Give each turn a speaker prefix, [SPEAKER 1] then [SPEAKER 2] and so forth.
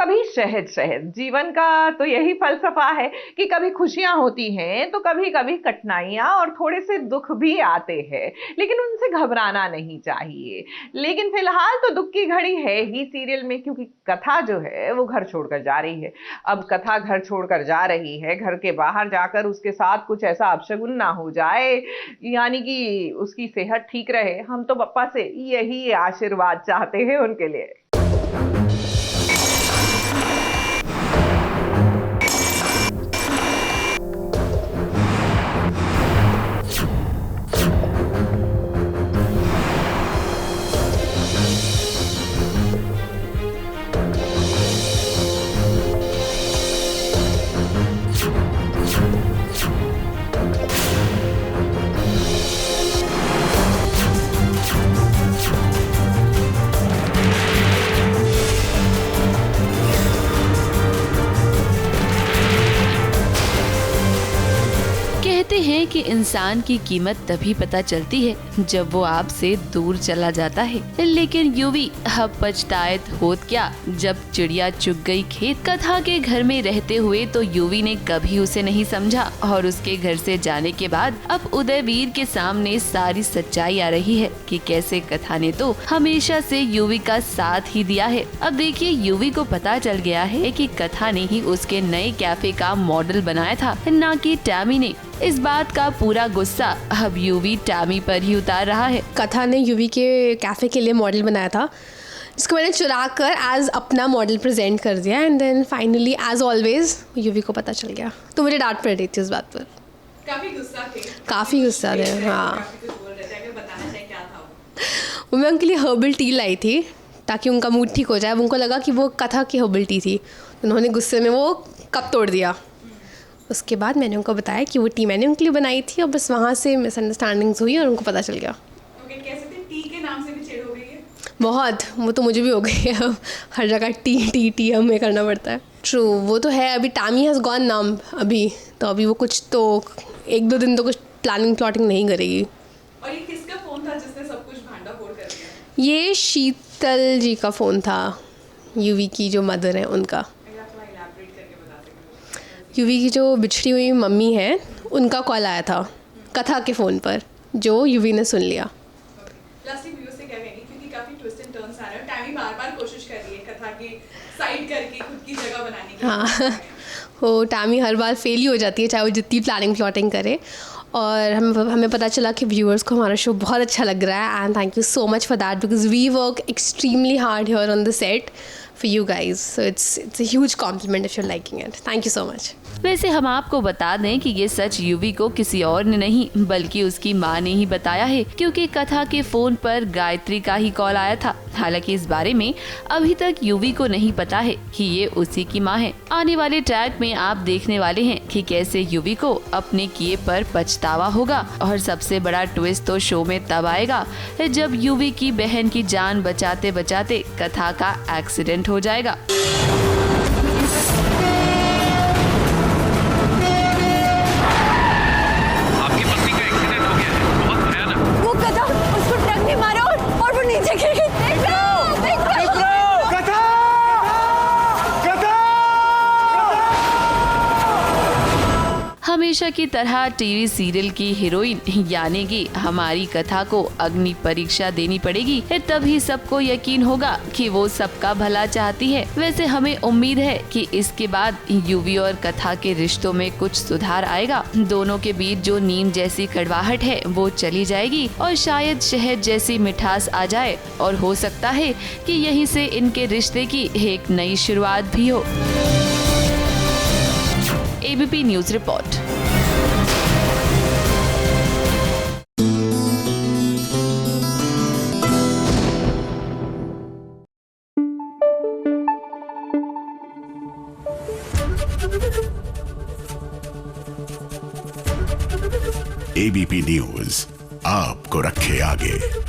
[SPEAKER 1] कभी शहद शहद। जीवन का तो यही फलसफा है कि कभी खुशियां होती हैं तो कभी कभी कठिनाइयां और थोड़े से दुख भी आते हैं, लेकिन उनसे घबराना नहीं चाहिए। लेकिन फिलहाल तो दुख की घड़ी है ही सीरियल में, क्योंकि कथा जो है वो घर छोड़कर जा रही है। अब कथा घर छोड़कर जा रही है, घर के बाहर जाकर उसके साथ कुछ ऐसा अपशगुन ना हो जाए, यानी कि उसकी सेहत ठीक रहे। हम तो पप्पा से यही आशीर्वाद चाहते हैं उनके लिए।
[SPEAKER 2] कहते हैं कि इंसान की कीमत तभी पता चलती है जब वो आपसे दूर चला जाता है, लेकिन यूवी अब पछतायत होत क्या जब चिड़िया चुग गई खेत। कथा के घर में रहते हुए तो यूवी ने कभी उसे नहीं समझा, और उसके घर से जाने के बाद अब उदयवीर के सामने सारी सच्चाई आ रही है कि कैसे कथा ने तो हमेशा से यूवी का साथ ही दिया है। अब देखिए, यूवी को पता चल गया है कि कथा ने ही उसके नए कैफे का मॉडल बनाया था, न कि टैमी ने। इस बात का पूरा गुस्सा अब यूवी टैमी पर ही उतार रहा है।
[SPEAKER 3] कथा ने यूवी के कैफ़े के लिए मॉडल बनाया था, जिसको मैंने चुरा कर एज अपना मॉडल प्रेजेंट कर दिया, and then finally as always UV को पता चल गया, तो मुझे डांट पड़ रही थी इस बात पर। काफ़ी गुस्सा थे। हाँ, वो मैं उनके लिए हर्बल टी लाई थी ताकि उनका मूड ठीक हो जाए। उनको लगा कि वो कथा की हर्बल टी थी, उन्होंने गुस्से में वो कप तोड़ दिया। उसके बाद मैंने उनको बताया कि वो टी मैंने उनके लिए बनाई थी, और बस वहाँ से मिसअंडरस्टैंडिंग्स हुई और उनको पता चल गया।
[SPEAKER 4] कैसे थे? टी के नाम से भी चिढ़ हो गई है?
[SPEAKER 3] बहुत, वो तो मुझे भी हो गई है। अब हर जगह टी टी टी हमें करना पड़ता है। ट्रू, वो तो है। अभी टैमी हैज़ गॉन नाम अभी, तो अभी वो कुछ तो 1-2 दिन तो कुछ प्लाटिंग नहीं करेगी।
[SPEAKER 4] और ये किसका फ़ोन था जिसने सब कुछ भांडा फोड़ कर दिया?
[SPEAKER 3] ये शीतल जी का फ़ोन था, यूवी की जो मदर है उनका। यूवी की जो बिछड़ी हुई मम्मी है, उनका कॉल आया था कथा के फ़ोन पर, जो यूवी ने सुन लिया।
[SPEAKER 4] लास्टली व्यूअर्स से क्या कहेंगे, क्योंकि काफ़ी ट्विस्ट एंड टर्न्स आ रहे हैं। टैमी बार-बार कोशिश कर रही है कथा की साइड करके खुद की जगह बनाने की।
[SPEAKER 3] हाँ, वो टैमी हर बार फेल ही हो जाती है, चाहे वो जितनी प्लाटिंग करे। और हमें पता चला कि व्यूअर्स को हमारा शो बहुत अच्छा लग रहा है, and thank you so much for that, because we work extremely hard here on the set for you guys, so it's a huge compliment if you're liking it. Thank you so much.
[SPEAKER 2] वैसे हम आपको बता दें कि ये सच UV को किसी और ने नहीं बल्कि उसकी माँ ने ही बताया है, क्योंकि कथा के फोन पर गायत्री का ही कॉल आया था। हालांकि इस बारे में अभी तक यूवी को नहीं पता है कि ये उसी की माँ है। आने वाले ट्रैक में आप देखने वाले हैं कि कैसे यूवी को अपने किए पर पछतावा होगा, और सबसे बड़ा ट्विस्ट तो शो में तब आएगा जब यूवी की बहन की जान बचाते बचाते कथा का एक्सीडेंट हो जाएगा।
[SPEAKER 5] आपकी पत्नी का एक्सीडेंट हो गया है, बहुत भयानक।
[SPEAKER 6] वो कथा, उसको ट्रक ने मारा और वो नीचे गिर गई।
[SPEAKER 2] हमेशा की तरह टीवी सीरियल की हीरोइन यानी कि हमारी कथा को अग्नि परीक्षा देनी पड़ेगी, तभी सबको यकीन होगा कि वो सबका भला चाहती है। वैसे हमें उम्मीद है कि इसके बाद यूवी और कथा के रिश्तों में कुछ सुधार आएगा। दोनों के बीच जो नीम जैसी कड़वाहट है वो चली जाएगी, और शायद शहद जैसी मिठास आ जाए, और हो सकता है कि यहीं से इनके रिश्ते की एक नई शुरुआत भी हो। ABP news report.
[SPEAKER 7] ABP news आपको रखे आगे।